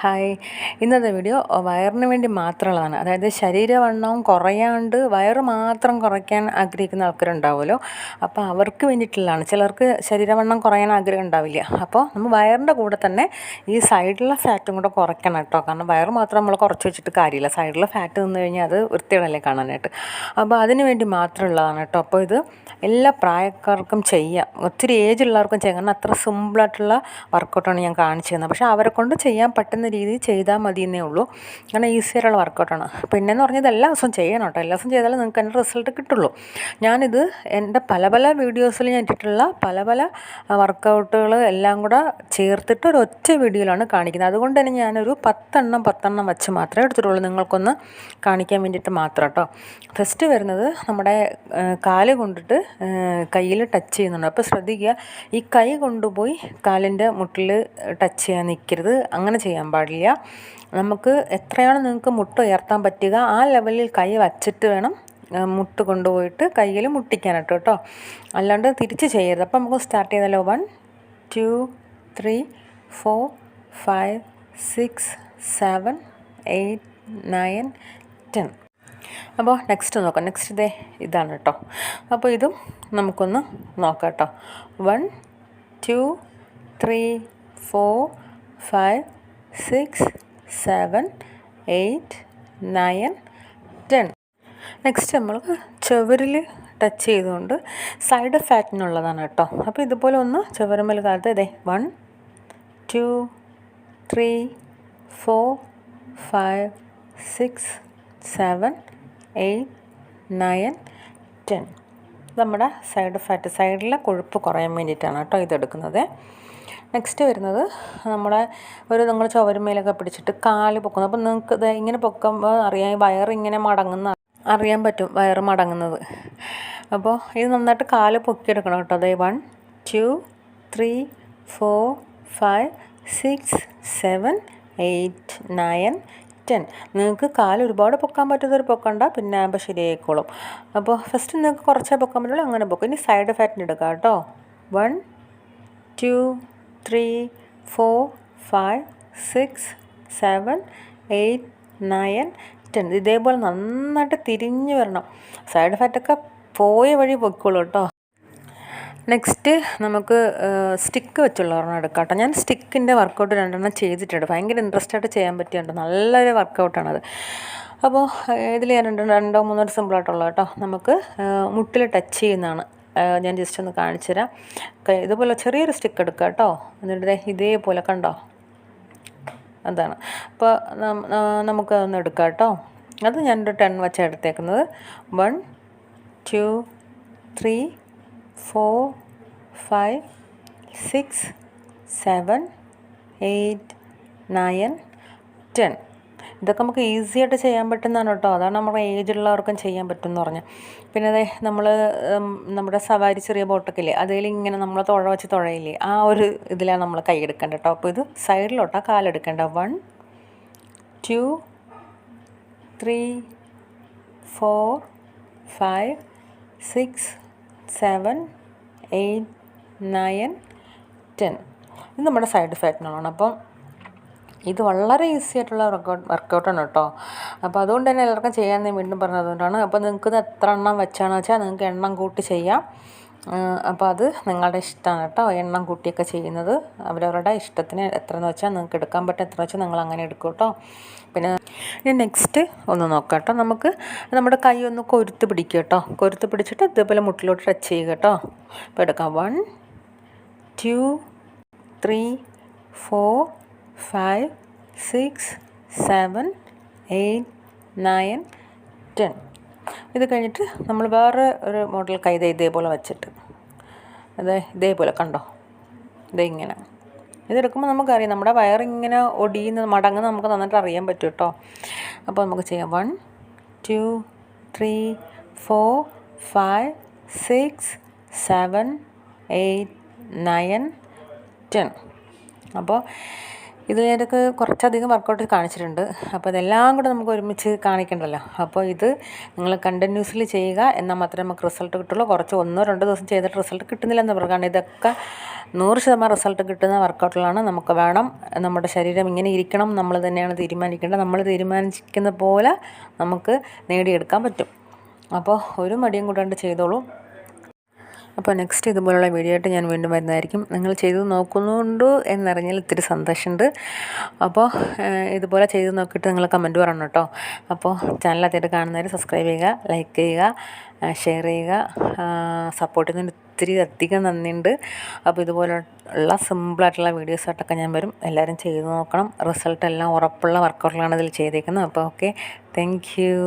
Hi. ഇന്നത്തെ video വയറിന് വേണ്ടി മാത്രമുള്ളതാണ്. അതായത് ശരീരവണ്ണവും കുറയാണ്ട് വയറ് മാത്രം കുറയ്ക്കാൻ ആഗ്രഹിക്കുന്ന ആൾക്കാരുണ്ടാവുമല്ലോ. അപ്പോൾ അവർക്ക് വേണ്ടിയിട്ടുള്ളതാണ്. ചിലർക്ക് ശരീരവണ്ണം കുറയാൻ ആഗ്രഹം ഉണ്ടാവില്ല. അപ്പോൾ നമ്മൾ വയറിൻ്റെ കൂടെ തന്നെ ഈ സൈഡിലെ ഫാറ്റും കൂടെ കുറയ്ക്കണം കേട്ടോ. കാരണം വയറ് മാത്രം നമ്മൾ കുറച്ച് വെച്ചിട്ട് കാര്യമില്ല. സൈഡിലെ ഫാറ്റ് നിന്ന് കഴിഞ്ഞാൽ അത് വൃത്തിയോടല്ലേ കാണാനായിട്ട്. അപ്പോൾ അതിന് വേണ്ടി മാത്രമുള്ളതാണ് കേട്ടോ. അപ്പോൾ ഇത് എല്ലാ പ്രായക്കാർക്കും ചെയ്യാം. ഒത്തിരി ഏജ് ഉള്ളവർക്കും ചെയ്യാം. കാരണം അത്ര സിമ്പിളായിട്ടുള്ള വർക്കൗട്ടാണ് ഞാൻ കാണിച്ചു തന്നത്. പക്ഷേ അവരെ കൊണ്ട് ചെയ്യാൻ പറ്റുന്ന രീതിയിൽ ചെയ്താൽ മതി എന്നേ ഉള്ളൂ. കാരണം ഈസിയായിട്ടുള്ള വർക്കൗട്ടാണ്. പിന്നെയെന്ന് പറഞ്ഞാൽ എല്ലാ ദിവസവും ചെയ്യണം കേട്ടോ. എല്ലാ ദിവസവും ചെയ്താലേ നിങ്ങൾക്ക് അതിൻ്റെ റിസൾട്ട് കിട്ടുള്ളൂ. ഞാനിത് എൻ്റെ പല വീഡിയോസിൽ ഞാൻ ഇട്ടിട്ടുള്ള പല വർക്കൗട്ടുകൾ എല്ലാം കൂടെ ചേർത്തിട്ട് ഒരു ഒറ്റ വീഡിയോയിലാണ് കാണിക്കുന്നത്. അതുകൊണ്ട് തന്നെ ഞാനൊരു 10 വെച്ച് മാത്രമേ എടുത്തിട്ടുള്ളൂ. നിങ്ങൾക്കൊന്ന് കാണിക്കാൻ വേണ്ടിയിട്ട് മാത്രം കേട്ടോ. ഫസ്റ്റ് വരുന്നത് നമ്മുടെ കാല് കൊണ്ടിട്ട് കയ്യിൽ ടച്ച് ചെയ്യുന്നുണ്ട്. അപ്പോൾ ശ്രദ്ധിക്കുക, ഈ കൈ കൊണ്ടുപോയി കാലിൻ്റെ മുട്ടിൽ ടച്ച് ചെയ്യാൻ നിൽക്കരുത്. അങ്ങനെ ചെയ്യാൻ പാടില്ല. നമുക്ക് എത്രയാണ് നിങ്ങൾക്ക് മുട്ട് ഉയർത്താൻ പറ്റുക ആ ലെവലിൽ കൈ വച്ചിട്ട് വേണം മുട്ട് കൊണ്ടുപോയിട്ട് കയ്യിൽ മുട്ടിക്കാനായിട്ട് കേട്ടോ. അല്ലാണ്ട് തിരിച്ച് ചെയ്യരുത്. അപ്പോൾ നമുക്ക് സ്റ്റാർട്ട് ചെയ്താലോ. 1 2 3 4 5 6 7 8 9 10. അപ്പോൾ നെക്സ്റ്റ് നോക്കാം. നെക്സ്റ്റ് ഇതാണ് കേട്ടോ. അപ്പോൾ ഇതും നമുക്കൊന്ന് നോക്കാം കേട്ടോ. 1 2 3 4 5 6 7 8 9 10. നെക്സ്റ്റ് നമ്മൾ ചുവരിൽ ടച്ച് ചെയ്തുകൊണ്ട് സൈഡ് ഫാറ്റിനുള്ളതാണ് കേട്ടോ. അപ്പോൾ ഇതുപോലെ ഒന്ന് ചുവരുമ്മൽ കാലത്ത് 1 2 3 4 5 6 7 8 9 10. നമ്മുടെ സൈഡ് ഫാറ്റ്, സൈഡിലെ കൊഴുപ്പ് കുറയാൻ വേണ്ടിയിട്ടാണ് കേട്ടോ ഇതെടുക്കുന്നത്. നെക്സ്റ്റ് വരുന്നത് നമ്മുടെ നിങ്ങൾ ചുവരുമേലൊക്കെ പിടിച്ചിട്ട് കാല് പൊക്കുന്നു. അപ്പോൾ നിങ്ങൾക്ക് ഇത് ഇങ്ങനെ പൊക്കുമ്പോൾ അറിയാം വയറിങ്ങനെ മടങ്ങുന്ന അറിയാൻ പറ്റും, വയറ് മടങ്ങുന്നത്. അപ്പോൾ ഇത് നന്നായിട്ട് കാല് പൊക്കിയെടുക്കണം കേട്ടോ. 1 2 3 4 5 6 7 8 9 10. നിങ്ങൾക്ക് കാല് ഒരുപാട് പൊക്കാൻ പറ്റുന്നവർ പൊക്കണ്ട, പിന്നെ ആകുമ്പോൾ ശരിയായിക്കോളും. അപ്പോൾ ഫസ്റ്റ് നിങ്ങൾക്ക് കുറച്ചേ പൊക്കാൻ പറ്റുള്ളൂ, അങ്ങനെ പൊക്കും. ഇനി സൈഡ് ഫാറ്റിന് എടുക്കാം കേട്ടോ. 1 2 3 4 5 6 7 8 9 10. ഇതേപോലെ നന്നായിട്ട് തിരിഞ്ഞ് വരണം. സൈഡ് ഫാറ്റൊക്കെ പോയ വഴി പൊയ്ക്കോളൂ കേട്ടോ. നെക്സ്റ്റ് നമുക്ക് സ്റ്റിക്ക് വെച്ചുള്ള ഒരെണ്ണം എടുക്കാം കേട്ടോ. ഞാൻ സ്റ്റിക്കിൻ്റെ വർക്കൗട്ട് 2 ചെയ്തിട്ടുണ്ട്. ഭയങ്കര ഇൻട്രസ്റ്റ് ആയിട്ട് ചെയ്യാൻ പറ്റിയുണ്ട്. നല്ലൊരു വർക്കൗട്ടാണത്. അപ്പോൾ ഇതിൽ ഞാൻ 2-3 സിമ്പിളായിട്ടുള്ളത് കേട്ടോ. നമുക്ക് മുട്ടിൽ ടച്ച് ചെയ്യുന്നതാണ്. ഞാൻ ജസ്റ്റ് ഒന്ന് കാണിച്ചു തരാം. ഇതുപോലെ ചെറിയൊരു സ്റ്റിക്ക് എടുക്കുക കേട്ടോ. എന്നിട്ട് ഇതേപോലെ കണ്ടോ, അതാണ്. അപ്പോൾ നമുക്ക് അതൊന്ന് എടുക്കാം കേട്ടോ. അത് ഞാനൊരു 10 വെച്ചാണ് എടുത്തേക്കുന്നത്. 1 2 3 4 5 6 7 8 9 10. ഇതൊക്കെ നമുക്ക് ഈസി ആയിട്ട് ചെയ്യാൻ പറ്റുന്നതാണ് കേട്ടോ. അതാണ് നമ്മുടെ ഏജുള്ളവർക്കും ചെയ്യാൻ പറ്റും എന്ന് പറഞ്ഞാൽ. പിന്നെ നമ്മുടെ സവാരി ചെറിയ ബോട്ടൊക്കെ ഇല്ലേ, അതിൽ ഇങ്ങനെ നമ്മൾ വെച്ച് തുഴയില്ലേ, ആ ഒരു ഇതിലാണ് നമ്മൾ കൈ എടുക്കേണ്ടത് കേട്ടോ. അപ്പോൾ ഇത് സൈഡിലോട്ടാണ് കാലെടുക്കേണ്ടത്. 1 2 3 4 5 6 7 8 9 10. ഇത് നമ്മുടെ സൈഡ് ഫാറ്റിനുള്ളതാണ്. അപ്പം ഇത് വളരെ ഈസി ആയിട്ടുള്ള വർക്കൗട്ടാണ് കേട്ടോ. അപ്പോൾ അതുകൊണ്ട് തന്നെ എല്ലാവർക്കും ചെയ്യാൻ ഞാൻ വീണ്ടും പറഞ്ഞതുകൊണ്ടാണ്. അപ്പോൾ നിങ്ങൾക്ക് ഇത് എത്ര എണ്ണം വെച്ചാണെന്ന് വെച്ചാൽ നിങ്ങൾക്ക് എണ്ണം കൂട്ടി ചെയ്യാം. അപ്പോൾ അത് നിങ്ങളുടെ ഇഷ്ടമാണ് കേട്ടോ. എണ്ണം കൂട്ടിയൊക്കെ ചെയ്യുന്നത് അവരവരുടെ ഇഷ്ടത്തിന് എത്രയെന്ന് വെച്ചാൽ നിങ്ങൾക്ക് എടുക്കാൻ പറ്റും, എത്ര വെച്ചാൽ നിങ്ങൾ അങ്ങനെ എടുക്കും കേട്ടോ. പിന്നെ ഇനി നെക്സ്റ്റ് ഒന്ന് നോക്കാം കേട്ടോ. നമുക്ക് നമ്മുടെ കൈ ഒന്ന് കൊരുത്ത് പിടിക്കുക കേട്ടോ. കൊരുത്ത് പിടിച്ചിട്ട് ഇതേപോലെ മുട്ടിലോട്ട് ടച്ച് ചെയ്യുക കേട്ടോ. ഇപ്പോൾ എടുക്കാം. 1 2 3 4 5 6 7 8 9 10. ഇത് കഴിഞ്ഞിട്ട് നമ്മൾ വേറെ ഒരു മോഡൽ കൈ ഇതേപോലെ വെച്ചിട്ട് ഇതേപോലെ കണ്ടോ, ഇങ്ങനെ ഇതെടുക്കുമ്പോൾ നമുക്കറിയാം നമ്മുടെ വയറിങ്ങനെ ഒടിയുന്ന മടങ്ങുന്ന നമുക്ക് നന്നായിട്ട് അറിയാൻ പറ്റും കേട്ടോ. അപ്പോൾ നമുക്ക് ചെയ്യാം. 1 2 3 4 5 6 7 8 9 10. അപ്പോൾ ഇതിലേക്ക് കുറച്ചധികം വർക്കൗട്ട് കാണിച്ചിട്ടുണ്ട്. അപ്പോൾ ഇതെല്ലാം കൂടെ നമുക്ക് ഒരുമിച്ച് കാണിക്കണ്ടല്ലോ. അപ്പോൾ ഇത് നിങ്ങൾ കണ്ടിന്യൂസ്ലി ചെയ്യുക, എന്നാൽ മാത്രമേ നമുക്ക് റിസൾട്ട് കിട്ടുള്ളൂ. കുറച്ച് 1-2 ദിവസം ചെയ്തിട്ട് റിസൾട്ട് കിട്ടുന്നില്ലെന്ന് പറയുക. കാരണം ഇതൊക്കെ 100% റിസൾട്ട് കിട്ടുന്ന വർക്കൗട്ടുകളാണ്. നമുക്ക് വേണം, നമ്മുടെ ശരീരം ഇങ്ങനെ ഇരിക്കണം, നമ്മൾ തന്നെയാണ് തീരുമാനിക്കേണ്ടത്. നമ്മൾ തീരുമാനിക്കുന്ന പോലെ നമുക്ക് നേടിയെടുക്കാൻ പറ്റും. അപ്പോൾ ഒരു മടിയും കൂടാണ്ട് ചെയ്തോളൂ. അപ്പോൾ നെക്സ്റ്റ് ഇതുപോലുള്ള വീഡിയോ ആയിട്ട് ഞാൻ വീണ്ടും വരുന്നതായിരിക്കും. നിങ്ങൾ ചെയ്ത് നോക്കുന്നുണ്ട് എന്നറിഞ്ഞാൽ ഇത്തിരി സന്തോഷമുണ്ട്. അപ്പോൾ ഇതുപോലെ ചെയ്ത് നോക്കിയിട്ട് നിങ്ങൾ കമൻറ്റ് പറയണം കേട്ടോ. അപ്പോൾ ചാനലാദ്യമായിട്ട് കാണുന്നവർ സബ്സ്ക്രൈബ് ചെയ്യുക, ലൈക്ക് ചെയ്യുക, ഷെയർ ചെയ്യുക. സപ്പോർട്ട് ചെയ്യുന്നതിന് ഒത്തിരി അധികം നന്ദിയുണ്ട്. അപ്പോൾ ഇതുപോലുള്ള സിമ്പിളായിട്ടുള്ള വീഡിയോസായിട്ടൊക്കെ ഞാൻ വരും. എല്ലാവരും ചെയ്ത് നോക്കണം. റിസൾട്ട് എല്ലാം ഉറപ്പുള്ള വർക്കൗട്ടുകളാണ് ഇതിൽ ചെയ്തേക്കുന്നത്. അപ്പോൾ ഓക്കെ, താങ്ക് യു.